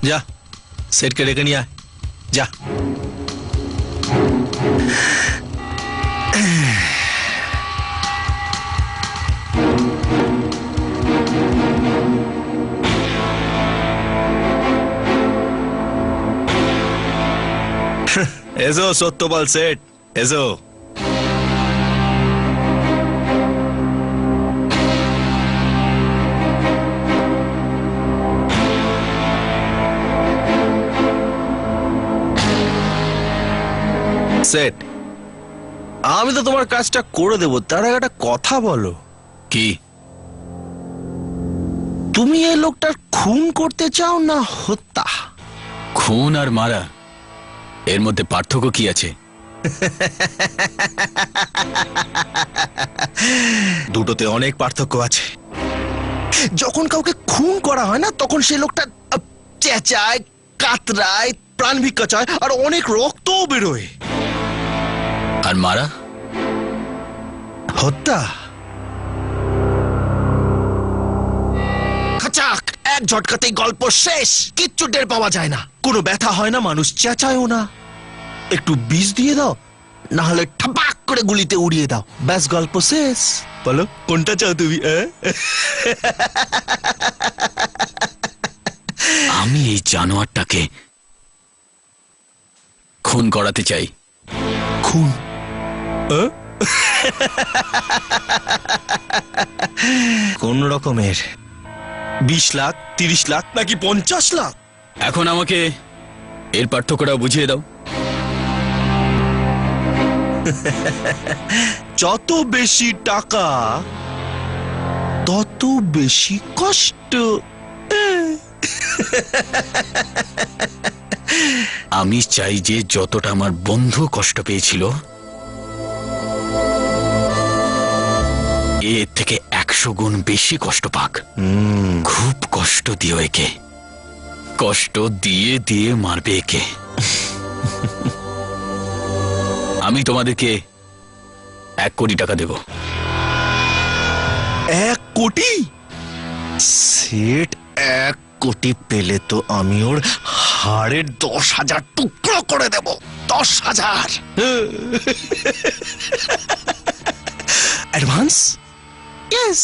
যা সেটকে ডেকে নিয়ে আয়, যা। এসো সত্যপাল সেট, এসো। সেট, আমি তো তোমার কাজটা করে দেবো, তার আগে একটা কথা বলো। কি? তুমি এই লোকটার খুন করতে চাও না হত্যা? খুন আর মারা এর মধ্যে পার্থক্য কি আছে? দুটোতে অনেক পার্থক্য আছে। যখন কাউকে খুন করা হয় না, তখন সেই লোকটা চেঁচায়, কাতরায়, প্রাণ ভিক্ষা চায়, আর অনেক রক্তও বেরোয়। আর মারা? হত্যা খাচাক, এক ঝটকাতেই গল্প শেষ, কিচ্ছু টের পাওয়া যায় না, কোনো ব্যথা হয় না, মানুষ চেঁচায়ও না। একটু বিষ দিয়ে দাও, না হলে ঠাপাক করে গুলিতে উড়িয়ে দাও, ব্যাস গল্প শেষ। বলো কোনটা চাও তুমি? আমি এই জানোয়ারটাকে খুন করাতে চাই। খুন? কোন রকমের? 20 লাখ, 30 লাখ, নাকি 50 লাখ? এখন আমাকে এর পার্থক্যটা বুঝিয়ে দাও। যত বেশি টাকা তত বেশি কষ্ট। আমি চাই যে যতটা আমার বন্ধু কষ্ট পেয়েছিল, এর থেকে 100 গুণ বেশি কষ্ট পাক। খুব কষ্ট দিও একে, কষ্ট দিয়ে দিয়ে মারবে একে। আমি তোমাদেরকে 1 কোটি টাকা দেব। 1 কোটি? সেট 1 কোটি পেলে তো আমি ওর হাড়ের 10,000 টুকরো করে দেব। 10,000 অ্যাডভান্স? ইয়েস।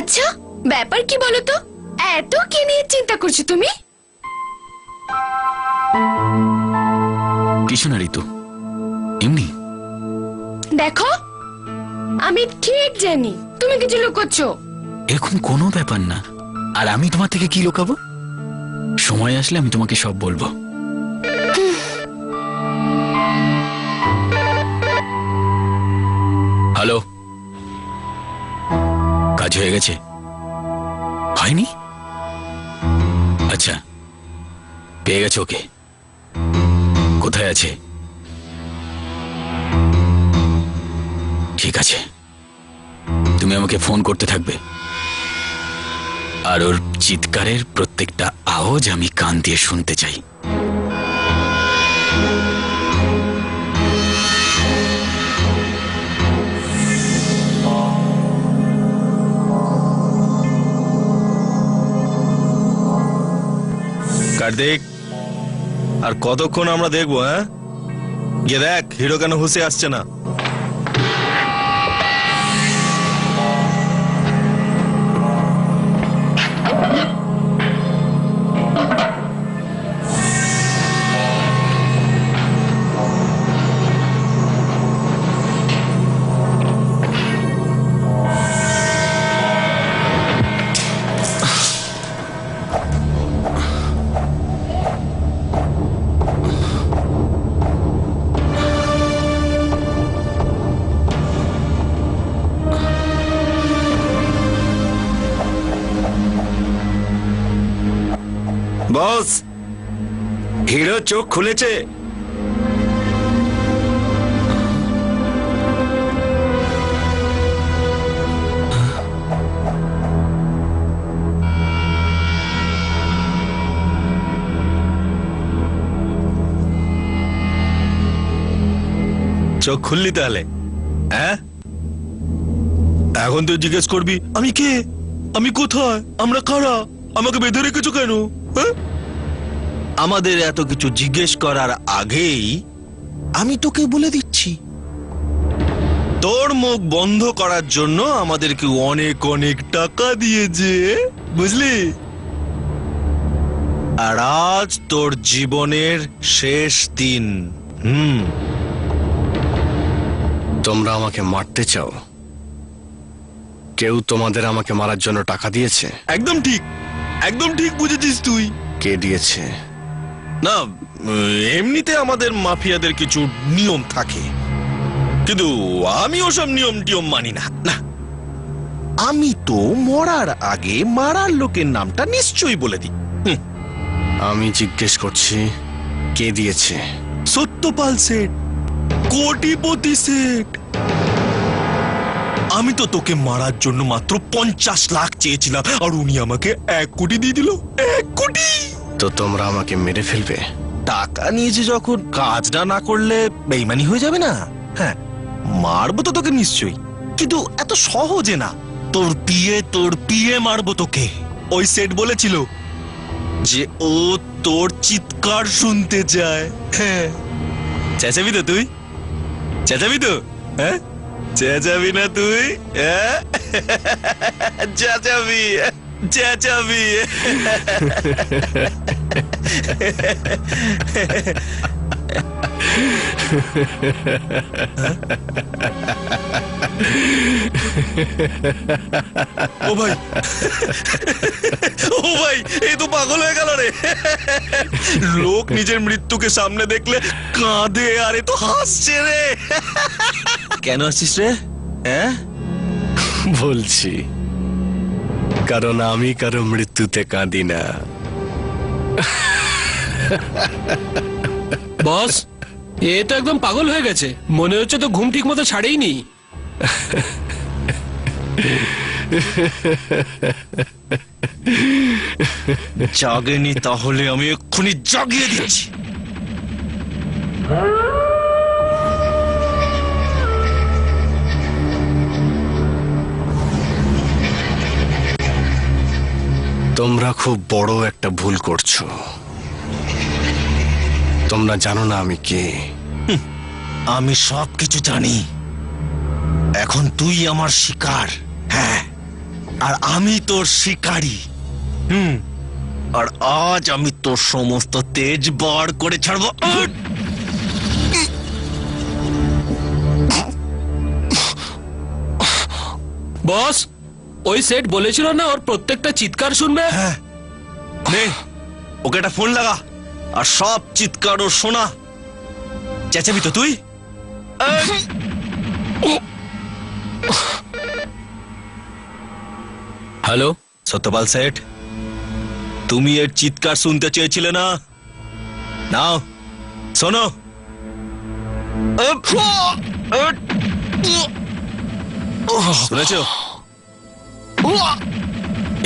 আচ্ছা, ব্যাপার কি বলো তো? এত কি নিয়ে চিন্তা করছো তুমি? কিছু না ঋতু, এমনি। দেখো, আমি ঠিক জানি তুমি কিছু লুকোচ্ছ। এরকম কোনো ব্যাপার না। আর আমি তোমার থেকে কি লুকাবো? সময় আসলে আমি তোমাকে সব বলবো। হ্যালো, কাজ হয়ে গেছে? হয়নি? আচ্ছা, পেয়ে গেছে ওকে? কোথায় আছে? ঠিক আছে, তুমি আমাকে ফোন করতে থাকবে, আর ওর চিৎকারের প্রত্যেকটা আওয়াজ আমি কান দিয়ে শুনতে চাই। কার্তিক, আর কতক্ষণ আমরা দেখবো? হ্যাঁ, গিয়ে দেখ হিরো কেন হুঁসে আসছে না। বস, হিরো চোখ খুলেছে। চোখ খুললি তাহলে? হ্যাঁ, এখন তুই জিজ্ঞেস করবি আমি কে, আমি কোথায়, আমরা কারা, আমাকে বেঁধে রেখেছো কেন? হ্যাঁ, আমাদের এত কিছু জিজ্ঞেস করার আগেই আমি তোকে বলে দিচ্ছি, তোর মুখ বন্ধ করার জন্য আমাদেরকে অনেক অনেক টাকা দিয়েছে, বুঝলি? আর আজ তোর জীবনের শেষ দিন। তোমরা আমাকে মারতে চাও? কেউ তোমাদের আমাকে মারার জন্য টাকা দিয়েছে? একদম ঠিক, একদম ঠিক বুঝেছিস তুই। কে দিয়েছে? না, এমনিতে আমাদের মাফিয়াদের কিছু নিয়ম থাকে, কিন্তু আমি ওসব নিয়ম টিয়ম মানি না। না, আমি তো মরার আগে মারার লোকের নামটা নিশ্চয়ই বলে দিই। আমি জিজ্ঞেস করছি, কে দিয়েছে? সত্যপাল সেট, কোটিপতি সেট। আমি তো তোকে মারার জন্য মাত্র 50 লাখ চেয়েছিলাম, আর উনি আমাকে 1 কোটি দিয়ে দিল। 1 কোটি! তো তোমরা আমাকে মেরে ফেলবে? টাকা নিয়েছে যখন, কাজটা না করলে বেইমানি হয়ে যাবে না? হ্যাঁ, মারবো তো তোকে নিশ্চয়ই, কিন্তু এত সহজে না। তোর পিয়ে মারবো তোকে। ওই সেট বলেছিল যে ও তোর চিৎকার শুনতে চায়। হ্যাঁ, চেঁচাবি তো তুই? চেঁচাবি তো? হ্যাঁ, চেঁচাবি না তুই? হ্যাঁ, চেঁচাবি, চেঁচাবি। ও ভাই, ও ভাই, এই তো পাগল হয়ে গেল রে। লোক নিজের মৃত্যুকে সামনে দেখলে কাঁদে, আর এ তো হাসছে রে। কেন হাসছিস রে? হ্যাঁ, বলছি, কারণ আমি কারো মৃত্যুতে কাঁদি না। বস, এ তো একদম পাগল হয়ে গেছে, মনে হচ্ছে তো ঘুম ঠিক মতো ছাড়েইনি। জাগেনি তাহলে আমি এক্ষুনি জাগিয়ে দিচ্ছি। তোমরা খুব বড় একটা ভুল করছো। তোমরা জানো না আমি কে। আমি সবকিছু জানি। এখন তুই আমার শিকার। হ্যাঁ, আর আমি তোর শিকারী। আর আজ আমি তোর সমস্ত তেজ বার করে ছাড়বো। বস, ওই সেট বলেছিল না ওর প্রত্যেকটা চিৎকার শুনবে? হ্যাঁ, নে, ওকে একটা ফোন লাগা, আর সব চিৎকার ও শোনা। চেঁচাবি তো তুই? হ্যালো, সত্যপাল সেঠ, তুমি এর চিৎকার শুনতে চেয়েছিলে না? নাও শোনো। শুনেছো?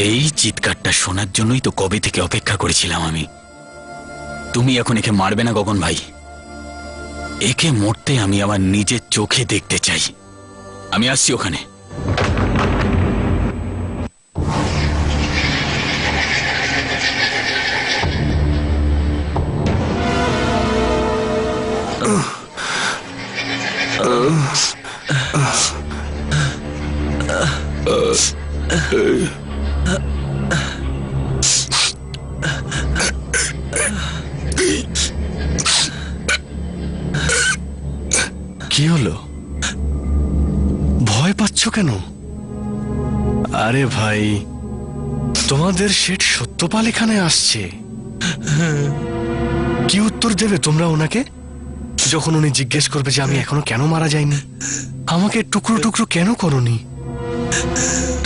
এই চিৎকারটা শোনার জন্যই তো কবে থেকে অপেক্ষা করেছিলাম আমি। তুমি এখন একে মারবে না গগন ভাই? একে মরতে আমি আমার নিজের চোখে দেখতে চাই। আমি আসছি ওখানে। কি হলো? ভয় পাচ্ছ কেন? আরে ভাই, তোমাদের শেঠ সত্যপাল এখানে আসছে। কি উত্তর দেবে তোমরা ওনাকে যখন উনি জিজ্ঞেস করবে যে আমি এখনো কেন মারা যাইনি, আমাকে টুকরো টুকরো কেন করনি?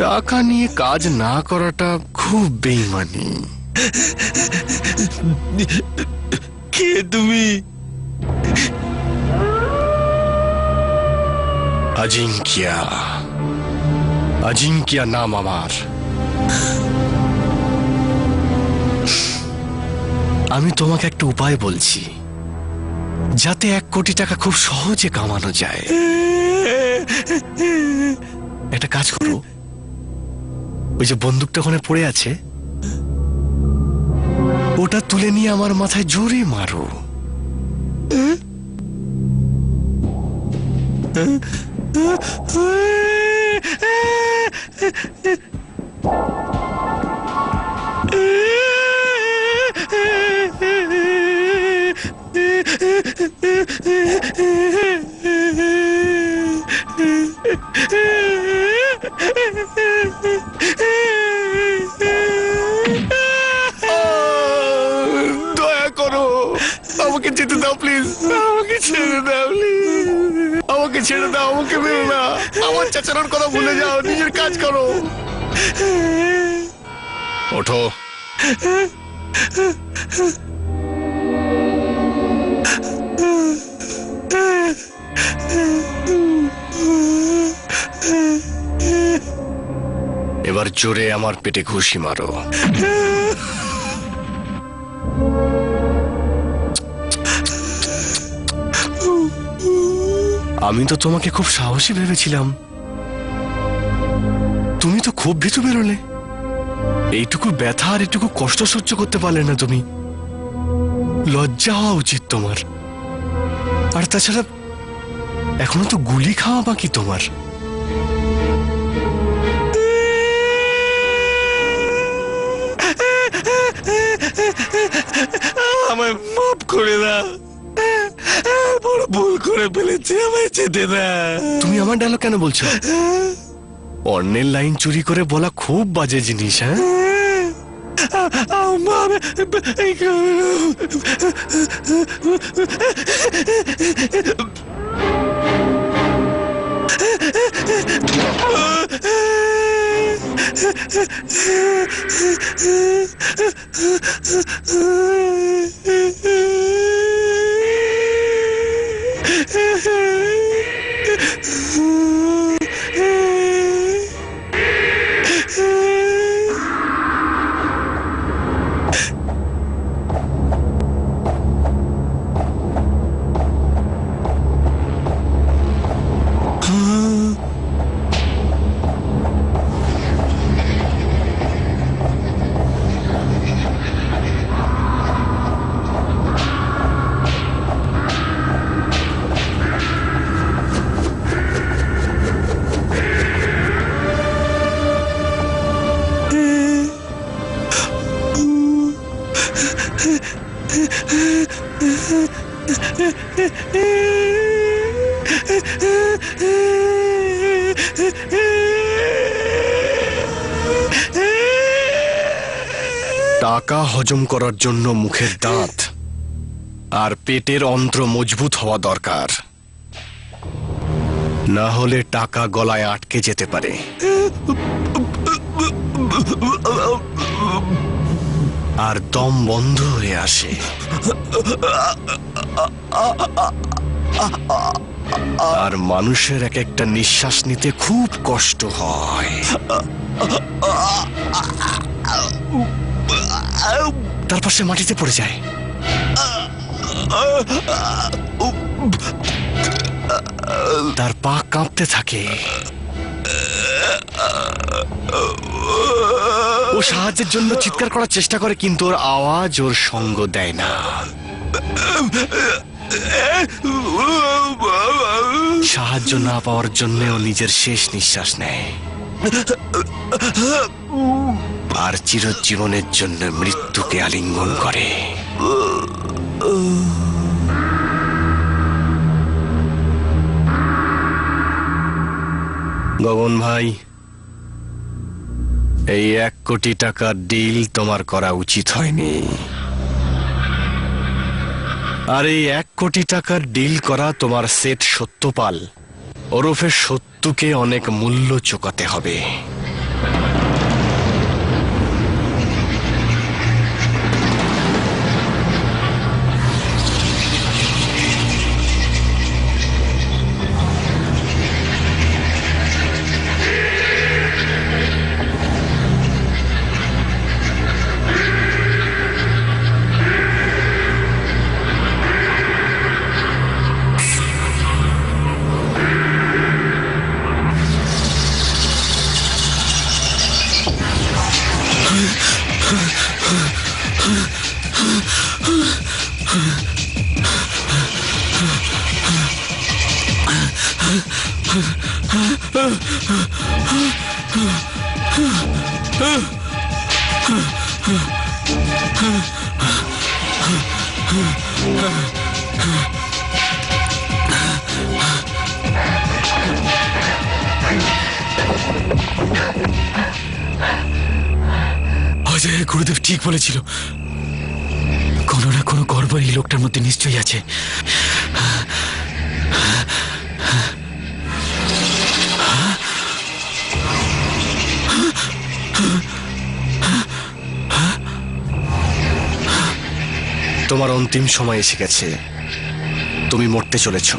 টাকা নিয়ে কাজ না করাটা খুব বেইমানি। কে তুমি? আজিঙ্কিয়া, আজিঙ্কিয়া নাম আমার। আমি তোমাকে একটা উপায় বলছি যাতে 1 কোটি টাকা খুব সহজে কামানো যায়। একটা কাজ করো, ওই যে বন্দুকটা ওখানে পড়ে আছে ওটা তুলে নিয়ে আমার মাথায় জোরে মারো। দয়া করো, আমাকে যেতে দাও প্লিজ। আমাকে ছেড়ে দাও প্লিজ। আমাকে ছেড়ে দাও, আমাকে মেরো না। আমার চাচার কথা ভুলে যাও, নিজের কাজ করো। ওঠো। এবার জোরে আমার পেটে ঘুষি মারো। আমি তো তোমাকে খুব সাহসী ভেবেছিলাম, তুমি তো খুব ভীতু বেরোলে। এইটুকু ব্যথা আর এইটুকু কষ্ট সহ্য করতে পারলে না তুমি। লজ্জা হওয়া উচিত তোমার। আর তাছাড়া এখনো তো গুলি খাওয়া বাকি তোমার। আমায় মাফ করে দাও, বড় ভুল করে ফেলেছি, আমায় যেতে দাও। তুমি আমার ডায়লগ কেন বলছো? অন্যের লাইন চুরি করে বলা খুব বাজে জিনিস। হ্যাঁ, টাকা হজম করার জন্য মুখের দাঁত আর পেটের অন্ত্র মজবুত হওয়া দরকার, না হলে টাকা গলায় আটকে যেতে পারে। আর দম বন্ধ হয়ে আসে। আর মানুষের এক একটা নিঃশ্বাস নিতে খুব কষ্ট হয়। তারপর সে মাটিতে পড়ে যায়। তার পা কাঁপতে থাকে। ও সাহায্যের জন্য চিৎকার করার চেষ্টা করে, কিন্তু ওর আওয়াজ ওর সঙ্গ দেয় না। সাহায্য না পাওয়ার জন্য ও নিজের শেষ নিঃশ্বাস নেয় আর চিরজীবনের জন্য মৃত্যুকে আলিঙ্গন করে। গগন ভাই, এই 1 কোটি টাকার ডিল তোমার করা উচিত হয়নি। আর এই 1 কোটি টাকার ডিল করা তোমার সেট সত্যপাল ওরফে সত্যকে অনেক মূল্য চোকাতে হবে। অজয় গুরুদেব ঠিক বলেছিল, কোনো না কোনো গর্ব এই লোকটার মধ্যে নিশ্চয়ই আছে। তোমার অন্তিম সময় এসে গেছে। তুমি মরতে চলেছ।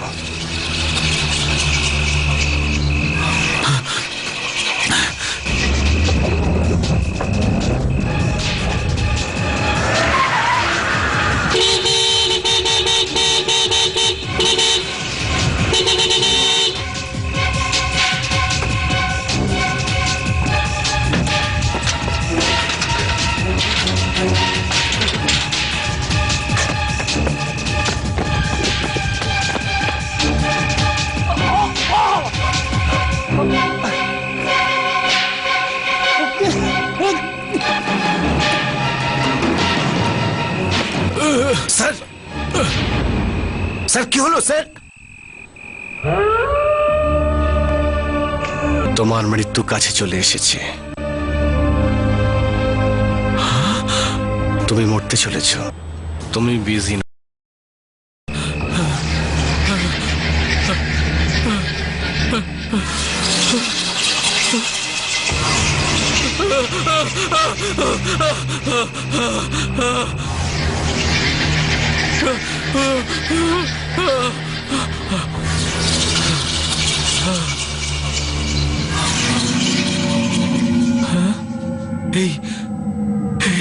স্যার, স্যার কি হলো স্যার? তোমার মৃত্যু কাছে চলে এসেছে। তুমি মরতে চলেছ। তুমি বিজি না।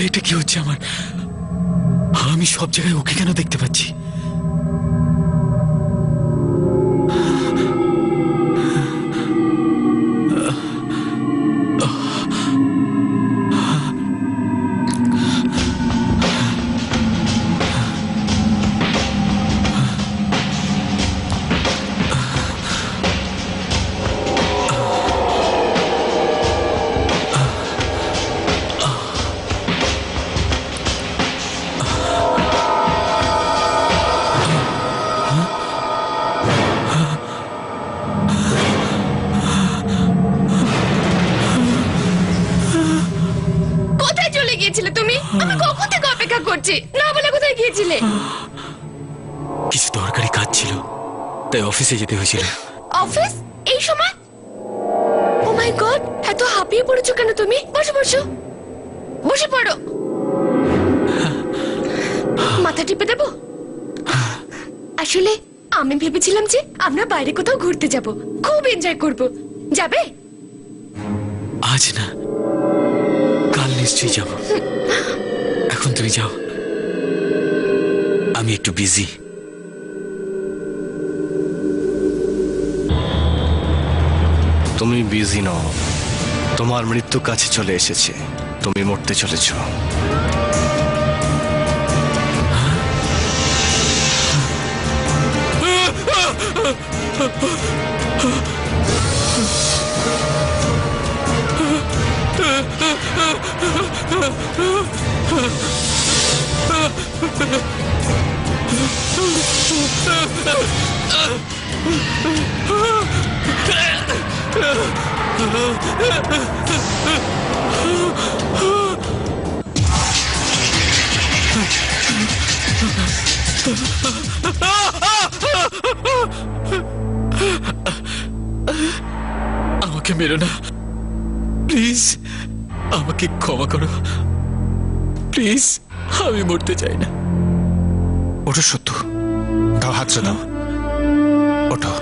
এটা কি হচ্ছে আমার? আমি সব জায়গায় ওকে কেন দেখতে পাচ্ছি? কোথায় চলে গিয়েছিলে তুমি? আমি কখন থেকে অপেক্ষা করছি, না বলে কোথায় গিয়েছিলে? কিছু দরকারি কাজ ছিল, তাই অফিসে যেতে হয়েছিল। অফিস এই সময়? ও মাই মাই গড, এত হাঁপিয়ে পড়েছো কেন তুমি? বসো বসো, বসে পড়ো। মাথা টিপে দেবো? আসলে আমি ভেবেছিলাম যে আমরা বাইরে কোথাও ঘুরতে যাব, খুব এনজয় করব। যাবে? আজ না, কাল নিশ্চয়ই যাব। এখন তুমি যাও, আমি একটু বিজি। তুমি বিজি নও, তোমার মৃত্যু কাছে চলে এসেছে, তুমি মরতে চলেছ। আমাকে মেরো না প্লিজ, আমাকে ক্ষমা করো প্লিজ, আমি মরতে চাই না। ওঠো সত্যু, দাও হাতটা দাও, ওঠো।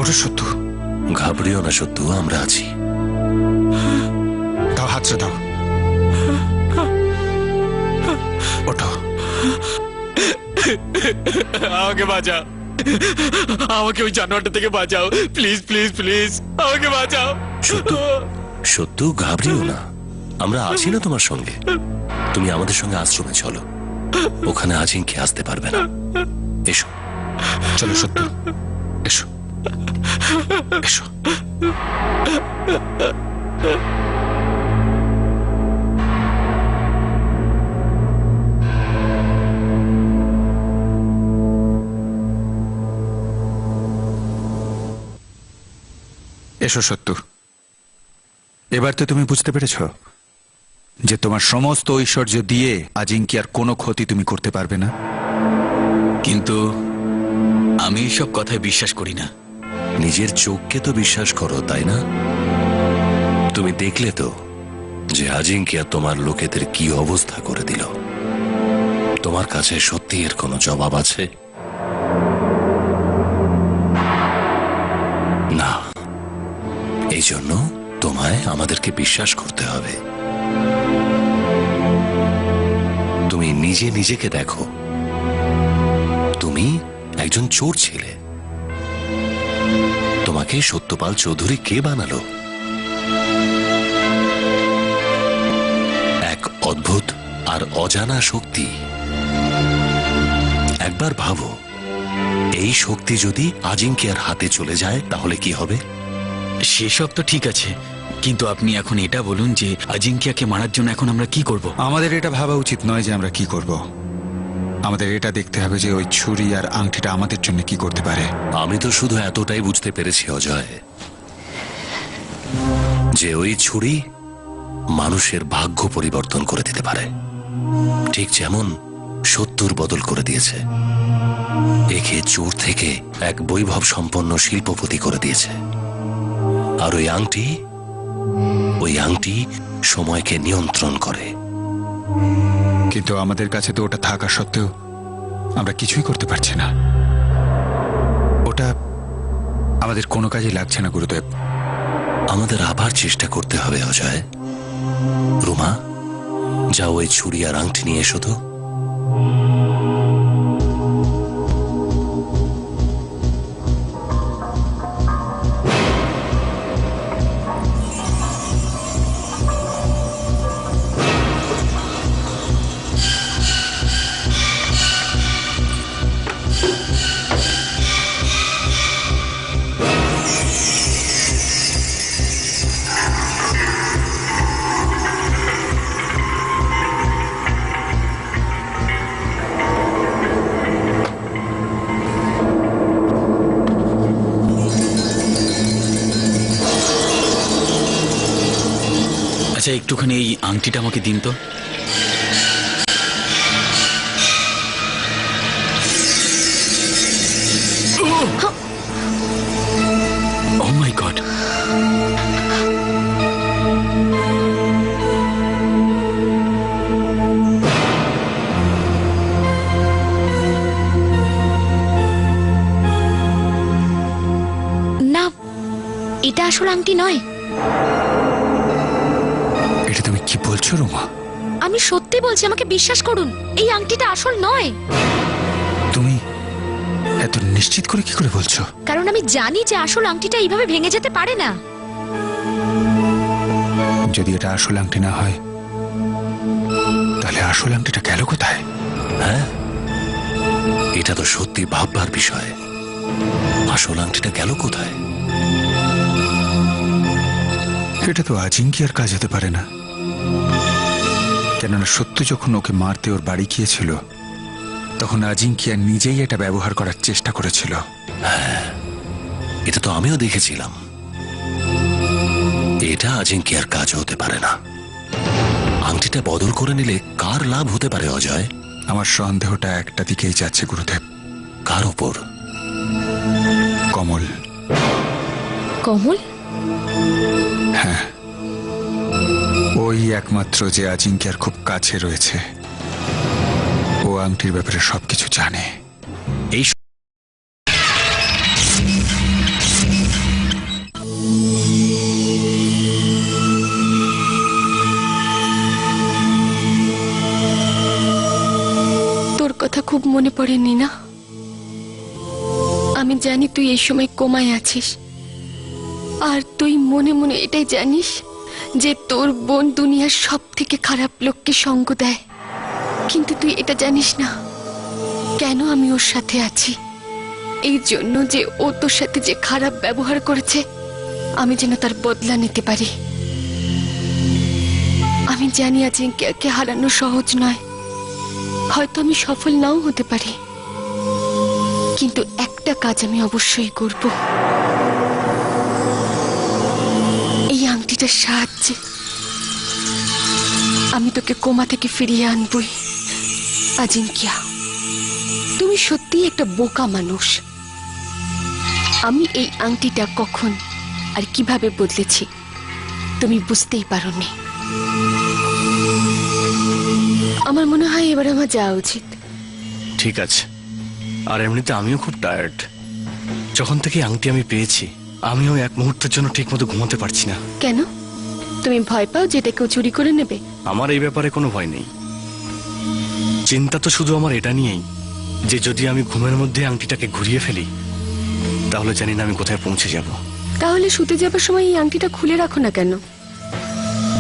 ওঠো সত্যু, ঘাবড়িও না সত্যু, আমরা আছি। দাও হাতটা দাও, ওঠো। আমাকে বাঁচাও, আমাকে ওই জানোয়ারটা থেকে বাঁচাও প্লিজ প্লিজ প্লিজ, আমাকে বাঁচাও। সত্যু, সত্যু ঘাবড়িও না, আমরা আছি না তোমার সঙ্গে। তুমি আমাদের সঙ্গে আশ্রমে চলো, ওখানে আজিঙ্কে আসতে পারবে না। এসো চলো সত্যু, এসো এসো। এসো সত্যু, এবার তো তুমি বুঝতে পেরেছ যে তোমার সমস্ত ঐশ্বর্য দিয়ে আজিঙ্কি আর কোনো ক্ষতি তুমি করতে পারবে না। কিন্তু আমি এইসব কথায় বিশ্বাস করি না। নিজের চোখকে তো বিশ্বাস করো, তাই না? তুমি দেখলে তো যে আজিঙ্কিয়া তোমার লোকেদের কি অবস্থা করে দিল। তোমার কাছে সত্যি এর কোনো জবাব আছে? না, এই জন্য তোমায় আমাদেরকে বিশ্বাস করতে হবে। তুমি নিজে নিজেকে দেখো, তুমি একজন চোর ছিলে। তোমাকে সত্যপাল চৌধুরী কে বানালো? এক অদ্ভুত আর অজানা শক্তি। একবার ভাবো, এই শক্তি যদি আজিঙ্কিয়ার হাতে চলে যায় তাহলে কি হবে? সেসব তো ঠিক আছে, কিন্তু আপনি এখন এটা বলুন যে আজিঙ্কিয়াকে মারার জন্য এখন আমরা কি করব? আমাদের এটা ভাবা উচিত নয় যে আমরা কি করব। আমাদের এটা দেখতে হবে যে ওই ছুরি আর আংটিটা আমাদের জন্য কি করতে পারে। আমি তো শুধু এতটাই বুঝতে পেরেছি অজয়, যে ওই ছুরি মানুষের ভাগ্য পরিবর্তন করে দিতে পারে, ঠিক যেমন সত্যুর বদল করে দিয়েছে। একে চোর থেকে এক বৈভব সম্পন্ন শিল্পপতি করে দিয়েছে। আর ওই আংটি সময়কে নিয়ন্ত্রণ করে। কিন্তু আমাদের কাছে তো ওটা থাকা সত্ত্বেও আমরা কিছুই করতে পারছি না। ওটা আমাদের কোনো কাজে লাগছে না গুরুদেব। আমাদের আবার চেষ্টা করতে হবে অজয়। রুমা, যাও ওই ছুরি আর আংটি নিয়ে এসো তো। আচ্ছা, একটুখানি এই আংটিটা আমাকে দিন তো। আসল আংটি নয়। এটা তুমি কি বলছো রুমা? আমি সত্যি বলছি, আমাকে বিশ্বাস করুন, এই আংটিটা আসল নয়। তুমি এত নিশ্চিত করে কি করে বলছো? কারণ আমি জানি যে আসল আংটিটা এইভাবে ভেঙে যেতে পারে না। যদি এটা আসল আংটি না হয় তাহলে আসল আংটিটা গেল কোথায়? হ্যাঁ, এটা তো সত্যি ভাববার বিষয়। আসল আংটিটা গেল কোথায়? এটা তো আজিঙ্কিয়ার কাজ হতে পারে না, কেননা সত্য যখন ওকে মারতে ওর বাড়ি গিয়েছিল তখন আজিঙ্কিয়া নিজেই এটা ব্যবহার করার চেষ্টা করেছিল। এটা তো আমিও দেখেছিলাম। এটা আজিঙ্কিয়ার কাজ হতে পারে না। আংটিটা বদল করে নিলে কার লাভ হতে পারে অজয়? আমার সন্দেহটা একটা দিকেই যাচ্ছে গুরুদেব। কার ওপর? কমল। কমল? হ্যাঁ, ওই একমাত্র যে আজিঙ্কিয়ার খুব কাছে রয়েছে। ও আংটির ব্যাপারে সবকিছু জানে। এই তোর কথা খুব মনে পড়েনি না? আমি জানি তুই এই সময় কোমায় আছিস, আর তুই মনে মনে এটাই জানিস যে তোর বোন দুনিয়ার সব থেকে খারাপ লোককে সঙ্গ দেয়। কিন্তু তুই এটা জানিস না কেন আমি ওর সাথে আছি। এই জন্য যে ও তোর সাথে যে খারাপ ব্যবহার করেছে, আমি যেন তার বদলা নিতে পারি। আমি জানি আজিঙ্কিয়াকে হারানো সহজ নয়, হয়তো আমি সফল নাও হতে পারি, কিন্তু একটা কাজ আমি অবশ্যই করব। এই আংটিটার সাহায্যে আমি তোকে কোমা থেকে ফিরিয়ে আনবই। আজিঙ্কিয়া, তুমি সত্যিই একটা বোকা মানুষ। আমি এই আংটিটা কখন আর কিভাবে বদলেছি তুমি বুঝতেই পারোনি। আমার মনে হয় এবার আমার যাওয়া উচিত। ঠিক আছে, আর এমনিতে আমিও খুব টায়ার্ড। যখন থেকে আংটি আমি পেয়েছি আমিও এক মুহূর্তের জন্য ঠিক মতো ঘুমাতে পারছি না। কেন? তুমি ভয় পাও যেটা কেউ চুরি করে নেবে? আমার এই ব্যাপারে কোনো ভয় নেই। চিন্তা তো শুধু আমার এটা নিয়েই যে যদি আমি ঘুমের মধ্যে আংটিটাকে ঘুরিয়ে ফেলি তাহলে জানি না আমি কোথায় পৌঁছে যাব। তাহলে শুতে যাবার সময় এই আংটিটা খুলে রাখো না কেন?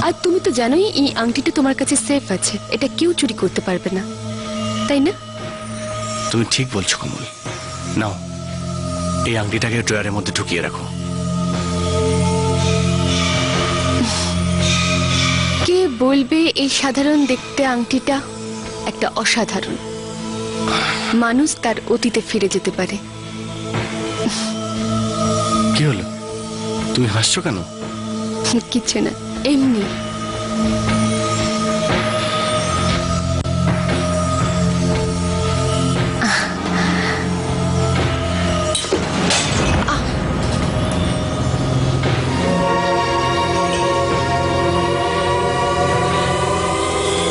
আর তুমি তো জানোই এই আংটিটা তোমার কাছে সেফ আছে, এটা কেউ চুরি করতে পারবে না, তাই না? তুমি ঠিক বলছো কমল। নাও, এই আংটিটাকে ড্রয়ারের মধ্যে ঢুকিয়ে রাখো। কে বলবে এই সাধারণ দেখতে আংটিটা একটা অসাধারণ? মানুষ তার অতীতে ফিরে যেতে পারে। কি হলো, তুমি হাসছো কেন? কিছু না, এমনি।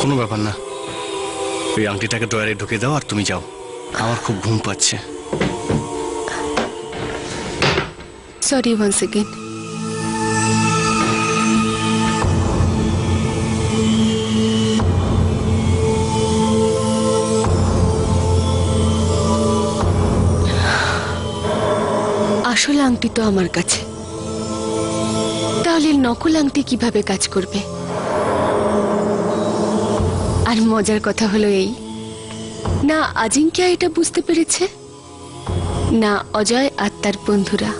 কোনো ব্যাপার না, ওই আংটিটাকে ড্রয়ারে ঢুকে দাও আর তুমি যাও। আমার খুব ঘুম পাচ্ছে। Sorry once again. আসল আংটি তো আমার কাছে, তাহলে নকল আংটি কিভাবে কাজ করবে? আর মজার কথা হলো এই, না আজিঙ্কিয়া এটা বুঝতে পেরেছে, না অজয় আর তার বন্ধুরা।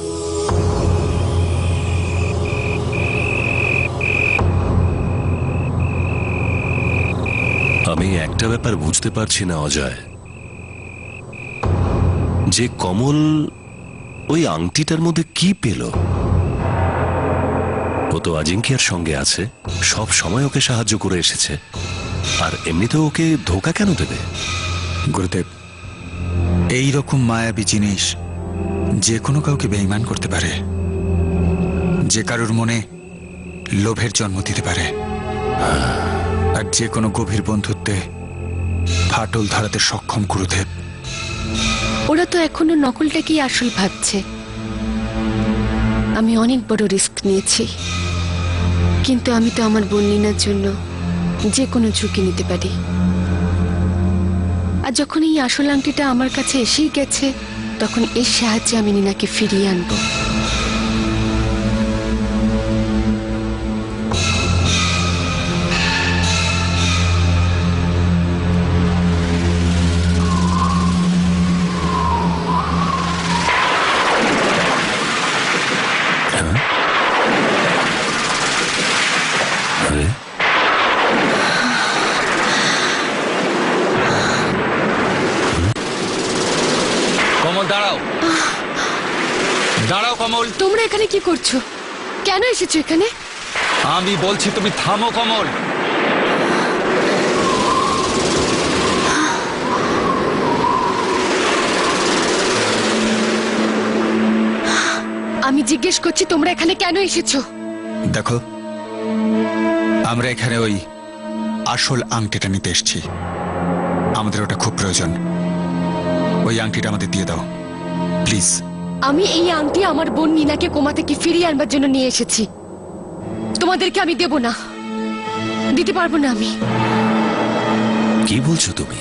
আমি একটা ব্যাপার বুঝতে পারছি না অজয়, যে কমল ওই আংটিটার মধ্যে কি পেল? ও তো আজিঙ্কিয়ার সঙ্গে আছে, সব সময় ওকে সাহায্য করে এসেছে, আর এমনিতেও ওকে ধোঁকা কেন দেবে? গুরুদেব, এই রকম মায়াবী জিনিস যে কোনো কাউকে বেঈমান করতে পারে, যে কারোর মনে লোভের জন্ম দিতে পারে, আর যে কোনো গভীর বন্ধুত্বে ফাটল ধরাতে সক্ষম। গুরুদেব, ওরা তো এখনো নকলটাকেই আসল ভাবছে। আমি অনেক বড় রিস্ক নিয়েছি, কিন্তু আমি তো আমার বোন নীনার জন্য যে কোনো ঝুঁকি নিতে পারি। আর যখন এই আসল আংটিটা আমার কাছে এসেই গেছে, তখন এর সাহায্যে আমি নীনাকে ফিরিয়ে আনবো। আরে কমল দাঁড়াও, দাঁড়াও কমল। তোমরা এখানে কি করছো? কেন এসেছো এখানে? আমি বলছি তুমি থামো কমল। আমি জিজ্ঞেস করছি তোমরা এখানে কেন এসেছো? দেখো, আমরা এখানে ওই আসল আংটিটা নিতে এসেছি। আমাদের ওটা খুব প্রয়োজন। ওই আংটিটা আমাদের দিয়ে দাও প্লিজ। আমি এই আংটি আমার বোন নীনাকে কোমা থেকে ফিরিয়ে আনবার জন্য নিয়ে এসেছি। তোমাদেরকে আমি দেব না, দিতে পারবো না আমি। কি বলছো তুমি?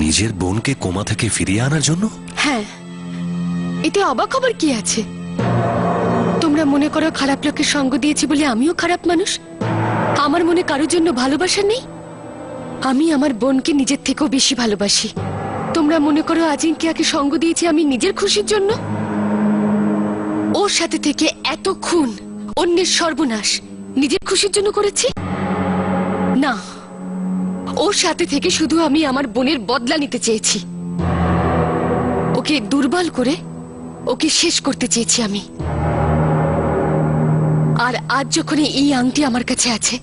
নিজের বোনকে কোমা থেকে ফিরিয়ে আনার জন্য? হ্যাঁ, এতে অবাক হবার কি আছে? তোমরা মনে করো খারাপ লোকের সঙ্গ দিয়েছি বলে আমিও খারাপ মানুষ? আমার মনে কারোর জন্য ভালোবাসা নেই? আমি আমার বোনকে নিজের থেকেও বেশি ভালোবাসি। তোমরা মনে করো আজিঙ্কিয়াকে সঙ্গ দিয়েছি আমি নিজের খুশির জন্য? ওর সাথে থেকে এত খুন, অন্যের সর্বনাশ নিজের খুশির জন্য করেছি? না, ওর সাথে থেকে শুধু আমি আমার বোনের বদলা নিতে চেয়েছি। ওকে দুর্বল করে ওকে শেষ করতে চেয়েছি আমি। আর আজ যখন এই আংটি আমার কাছে আছে,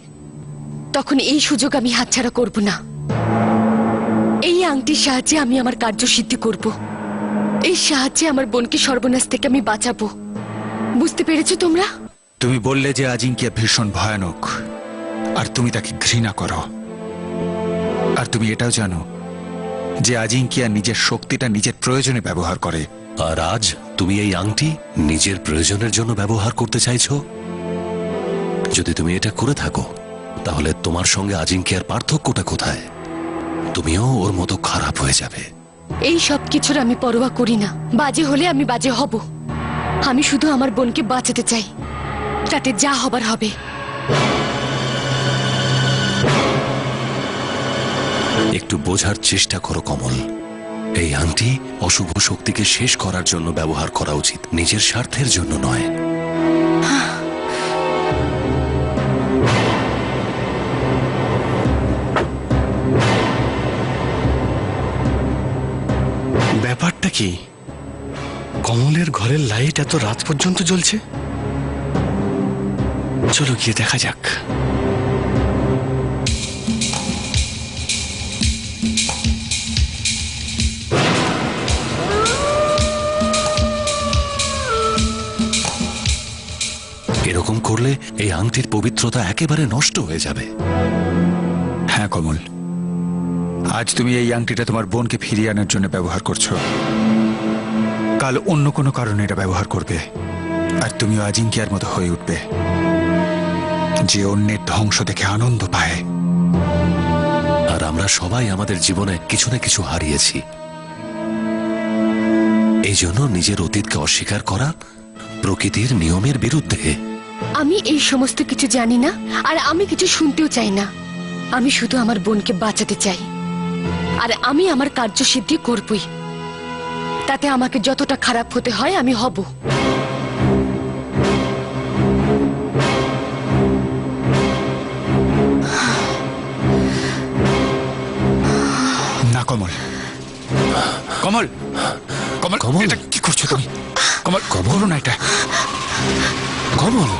তখন এই সুযোগ আমি হাতছাড়া করব না। এই আংটির সাহায্যে আমি আমার কার্যসিদ্ধি করব। এই সাহায্যে আমার বোনকে সর্বনাশ থেকে আমি বাঁচাবো। বুঝতে পেরেছো তোমরা? তুমি বললে যে আজিঙ্কিয়া ভীষণ ভয়ানক আর তুমি তাকে ঘৃণা করো। আর তুমি এটাও জানো যে আজিঙ্কিয়া নিজের শক্তিটা নিজের প্রয়োজনে ব্যবহার করে। আর আজ তুমি এই আংটি নিজের প্রয়োজনের জন্য ব্যবহার করতে চাইছো? যদি তুমি এটা করে থাকো, তাহলে তোমার সঙ্গে আজিঙ্কিয়ার পার্থক্যটা কোথায়? তুমিও ওর মতো খারাপ হয়ে যাবে। এই সব কিছুর আমি পরোয়া করি না। বাজে হলে আমি বাজে হব। আমি শুধু আমার বোনকে বাঁচাতে চাই, তাতে যা হবার হবে। একটু বোঝার চেষ্টা করো কমল। এই আংটি অশুভ শক্তিকে শেষ করার জন্য ব্যবহার করা উচিত, নিজের স্বার্থের জন্য নয়। ব্যাপারটা কি? কমলের ঘরের লাইট এত রাত পর্যন্ত জ্বলছে। চলো গিয়ে দেখা যাক। এরকম করলে এই আংটির পবিত্রতা একেবারে নষ্ট হয়ে যাবে। হ্যাঁ কমল, আজ তুমি এই আংটিটা তোমার বোনকে ফিরিয়ে আনার জন্য ব্যবহার করছো। কাল অন্য কোনো কারণে এটা ব্যবহার করবে, আর তুমিও আজিঙ্কিয়ার মতো হয়ে উঠবে, যে অন্যের ধ্বংস দেখে আনন্দ পায়। আর আমরা সবাই আমাদের জীবনে কিছু না কিছু হারিয়েছি। এই জন্য নিজের অতীতকে অস্বীকার করা প্রকৃতির নিয়মের বিরুদ্ধে। আমি এই সমস্ত কিছু জানি না, আর আমি কিছু শুনতেও চাই না। আমি শুধু আমার বোনকে বাঁচাতে চাই, আর আমি আমার কার্যসিদ্ধি করবই। তাতে আমাকে যতটা খারাপ হতে হয় আমি হব। না কমল, কমল, কমল, কমল। এটা কি করছো তুমি? কমল, করো না এটা। কমল,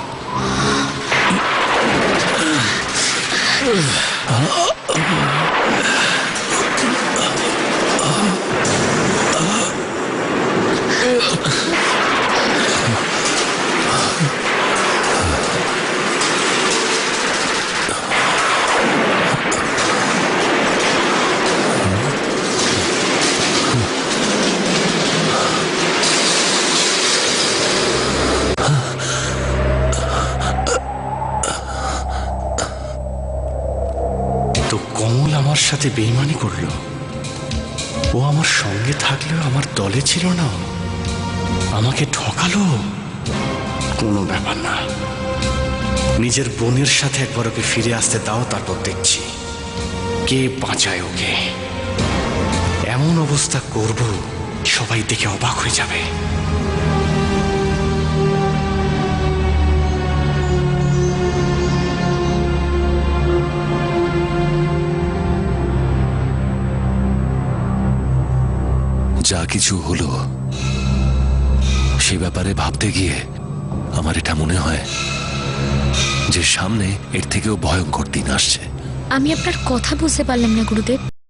সাথে বেইমানি করলো? ও আমার সঙ্গে থাকলেও আমার দলে ছিল না, আমাকে ঠকালো। কোনো ব্যাপার না, নিজের বোনের সাথে একবার ওকে ফিরে আসতে দাও, তারপর দেখছি কে বাঁচায় ওকে। এমন অবস্থা করব সবাই দেখে অবাক হয়ে যাবে। যা কিছু হলো সে ব্যাপারে ভাবতে গিয়ে আমার এটা মনে হয় যে সামনে এর থেকেও ভয়ঙ্কর দিন আসছে। আমি আপনার কথা বুঝতে পারলাম না গুরুদেব।